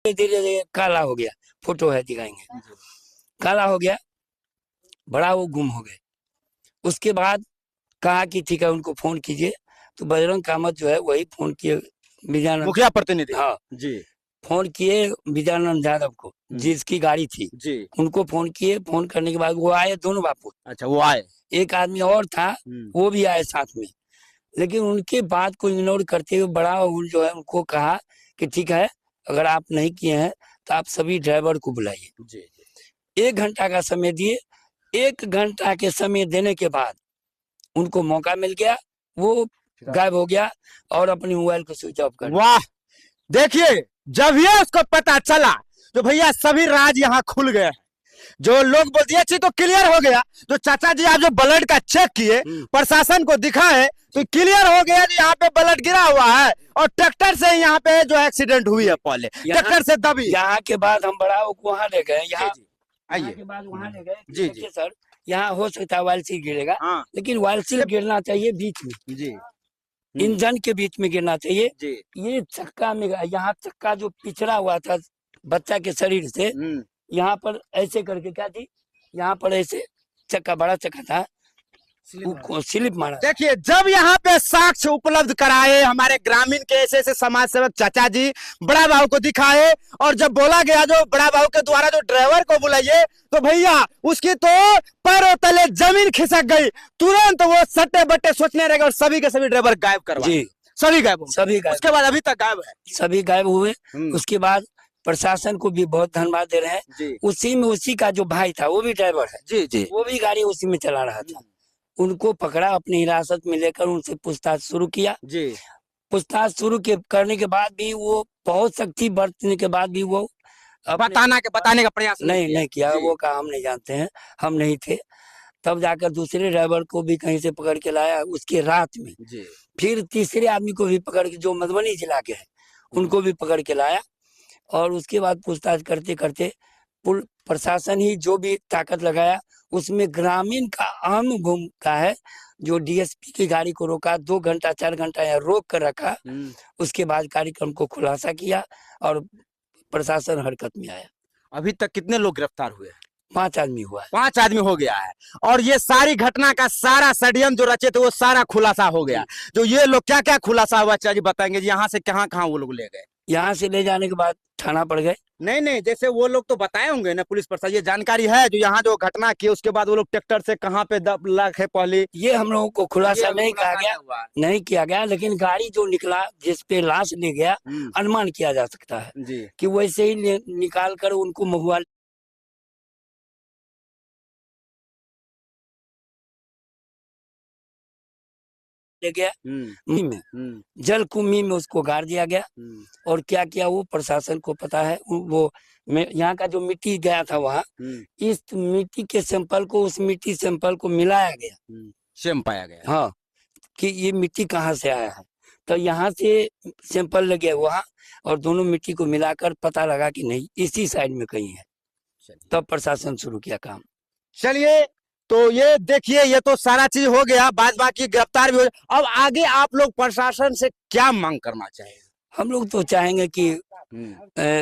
धीरे धीरे काला हो गया, फोटो है दिखाएंगे, काला हो गया, बड़ा वो गुम हो गए। उसके बाद कहा कि ठीक है उनको फोन कीजिए, तो बजरंग कामत जो है वही फोन किए विजयानंद मुखिया प्रतिनिधि। हाँ जी फोन किए विजयानंद यादव को, जिसकी गाड़ी थी जी। उनको फोन किए। फोन करने के बाद वो आए दोनों बापू। अच्छा वो आए, एक आदमी और था वो भी आए साथ में, लेकिन उनके बात को इग्नोर करते हुए बड़ा जो है उनको कहा कि ठीक है अगर आप नहीं किए हैं तो आप सभी ड्राइवर को बुलाइए। जी जी। 1 घंटा का समय दिए। 1 घंटा के समय देने के बाद उनको मौका मिल गया, वो गायब हो गया और अपनी मोबाइल को स्विच ऑफ कर दिया। वाह, देखिए जब ये उसको पता चला तो भैया सभी राज यहाँ खुल गए। जो लोग बोल दिए चीज तो क्लियर हो गया। तो चाचा जी आप जो ब्लड का चेक किए, प्रशासन को दिखाए तो क्लियर हो गया कि यहाँ पे ब्लड गिरा हुआ है और ट्रैक्टर से यहाँ पे जो एक्सीडेंट हुई है, पहले ट्रैक्टर से दबी। यहाँ के बाद हम बड़ा वहाँ ले गए, यहाँ आइए के बाद वहाँ ले गए। जी जी सर यहाँ हो सकता है वायलसील गिरेगा, हाँ। लेकिन वायलसील गिरना चाहिए बीच में जी, इंजन के बीच में गिरना चाहिए जी। ये चक्का में, यहाँ चक्का जो पिछड़ा हुआ था बच्चा के शरीर से, यहाँ पर ऐसे करके क्या थी, यहाँ पर ऐसे चक्का बड़ा चक्का था, स्लिप मारा। देखिए जब यहाँ पे साक्ष्य उपलब्ध कराए हमारे ग्रामीण के ऐसे ऐसे समाज सेवक चाचा जी बड़ा बाबू को दिखाए, और जब बोला गया जो बड़ा बाबू के द्वारा जो ड्राइवर को बुलाइए, तो भैया उसकी तो पैरों तले जमीन खिसक गई। तुरंत वो सट्टे बट्टे सोचने लगे और सभी के सभी ड्राइवर गायब करवाए। सभी गायब, सभी गायब। उसके बाद अभी तक गायब है, सभी गायब हुए। उसके बाद प्रशासन को भी बहुत धन्यवाद दे रहे हैं। उसी में उसी का जो भाई था वो भी ड्राइवर है जी जी, वो भी गाड़ी उसी में चला रहा था। उनको पकड़ा, अपनी हिरासत में लेकर उनसे पूछताछ शुरू किया जी। पूछताछ शुरू करने के बाद भी वो बहुत सख्ती बरतने के बाद भी वो बताने का प्रयास नहीं किया। वो कहा हम नहीं जानते हैं, हम नहीं थे। तब जाकर दूसरे ड्राइवर को भी कहीं से पकड़ के लाया उसके रात में जी। फिर तीसरे आदमी को भी पकड़ के, जो मधुबनी जिला के हैं, उनको भी पकड़ के लाया। और उसके बाद पूछताछ करते करते प्रशासन ही जो भी ताकत लगाया, उसमें ग्रामीण का अहम भूमिका है। जो डीएसपी की गाड़ी को रोका, 2 घंटा 4 घंटा यहाँ रोक कर रखा, उसके बाद कार्यक्रम को खुलासा किया और प्रशासन हरकत में आया। अभी तक कितने लोग गिरफ्तार हुए? 5 आदमी हुआ है। 5 आदमी हो गया है। और ये सारी घटना का सारा षड्यंत्र जो रचे थे वो सारा खुलासा हो गया। जो ये लोग क्या क्या खुलासा हुआ चाचा जी बताएंगे? यहाँ से कहाँ कहाँ वो लोग ले गए? यहाँ से ले जाने के बाद थाना पड़ गए। नहीं, जैसे वो लोग तो बताए होंगे ना पुलिस प्रशासन, ये जानकारी है जो यहाँ जो घटना की उसके बाद वो लोग ट्रैक्टर से कहाँ पे है पहले, ये हम लोगों को खुलासा नहीं कहा गया, नहीं किया गया। लेकिन गाड़ी जो निकला जिसपे लाश ले गया, अनुमान किया जा सकता है कि वैसे ही निकाल कर उनको महुआ ले गया, में जल कुंभी में उसको गाड़ दिया गया। और क्या किया वो प्रशासन को पता है। वो यहाँ का जो मिट्टी गया था वहाँ, इस मिट्टी के सैंपल को उस मिट्टी सैंपल को मिलाया गया, सेम पाया गया हाँ, कि ये मिट्टी कहाँ से आया है। तो यहाँ से सैंपल लगे वहाँ और दोनों मिट्टी को मिलाकर पता लगा कि नहीं इसी साइड में कहीं है। तब प्रशासन शुरू किया काम। चलिए तो ये देखिए ये तो सारा चीज हो गया, बाद बाकी गिरफ्तार भी हो। अब आगे आप लोग प्रशासन से क्या मांग करना चाहेंगे? हम लोग तो चाहेंगे कि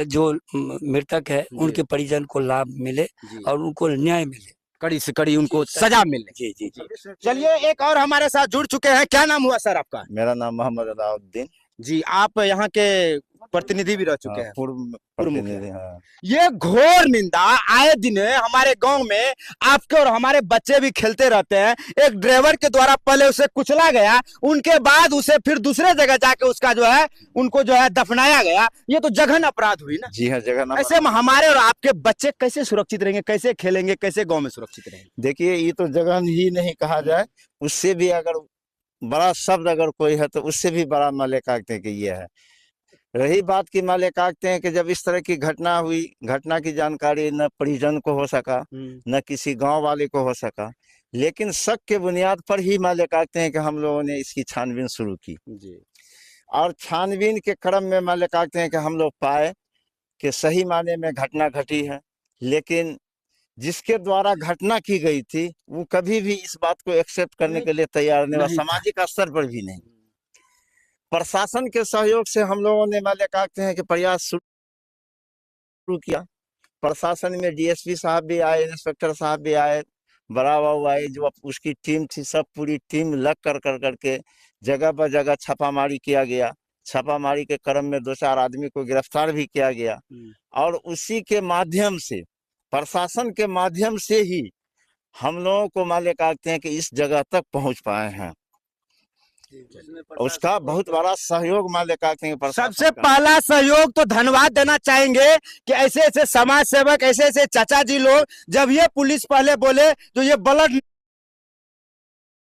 जो मृतक है उनके परिजन को लाभ मिले और उनको न्याय मिले, कड़ी से कड़ी उनको सजा मिले। जी जी जी। चलिए एक और हमारे साथ जुड़ चुके हैं। क्या नाम हुआ सर आपका? मेरा नाम मोहम्मद अलाउद्दीन जी। आप यहाँ के प्रतिनिधि भी रह चुके हैं, पूर्व प्रतिनिधि। हाँ। ये घोर निंदा आए दिन हमारे गांव में आपके और हमारे बच्चे भी खेलते रहते हैं। एक ड्राइवर के द्वारा पहले उसे कुचला गया, उनके बाद उसे फिर दूसरे जगह जाके उसका जो है उनको जो है दफनाया गया। ये तो जघन्य अपराध हुई ना? जी हाँ, जघन्य। ऐसे में हमारे और आपके बच्चे कैसे सुरक्षित रहेंगे, कैसे खेलेंगे, कैसे गाँव में सुरक्षित रहेंगे? देखिए ये तो जघन्य ही नहीं कहा जाए, उससे भी अगर बड़ा शब्द अगर कोई है तो उससे भी बड़ा माले काटते हैं कि ये है। रही बात की माले काटते हैं कि जब इस तरह की घटना हुई, घटना की जानकारी न परिजन को हो सका न किसी गांव वाले को हो सका, लेकिन शक के बुनियाद पर ही माले काटते हैं कि हम लोगों ने इसकी छानबीन शुरू की जी। और छानबीन के क्रम में माले काटते हैं कि हम लोग पाए कि सही माने में घटना घटी है, लेकिन जिसके द्वारा घटना की गई थी वो कभी भी इस बात को एक्सेप्ट करने के लिए तैयार नहीं, सामाजिक स्तर पर भी नहीं। प्रशासन के सहयोग से हम लोगों ने माले काटते हैं कि प्रयास शुरू किया। प्रशासन में डीएसपी साहब भी आए, इंस्पेक्टर साहब भी आए, बड़ा बाबू आए, जो उसकी टीम थी, सब पूरी टीम लग कर करके जगह पर जगह छापामारी किया गया। छापामारी के क्रम में 2-4 आदमी को गिरफ्तार भी किया गया और उसी के माध्यम से, प्रशासन के माध्यम से ही हम लोगों को माले काटते हैं कि इस जगह तक पहुंच पाए हैं। उसका बहुत बड़ा सहयोग माले काटते हैं। सबसे पहला सहयोग तो धन्यवाद देना चाहेंगे कि ऐसे ऐसे समाज सेवक, ऐसे ऐसे चाचा जी लोग, जब ये पुलिस पहले बोले तो ये ब्लड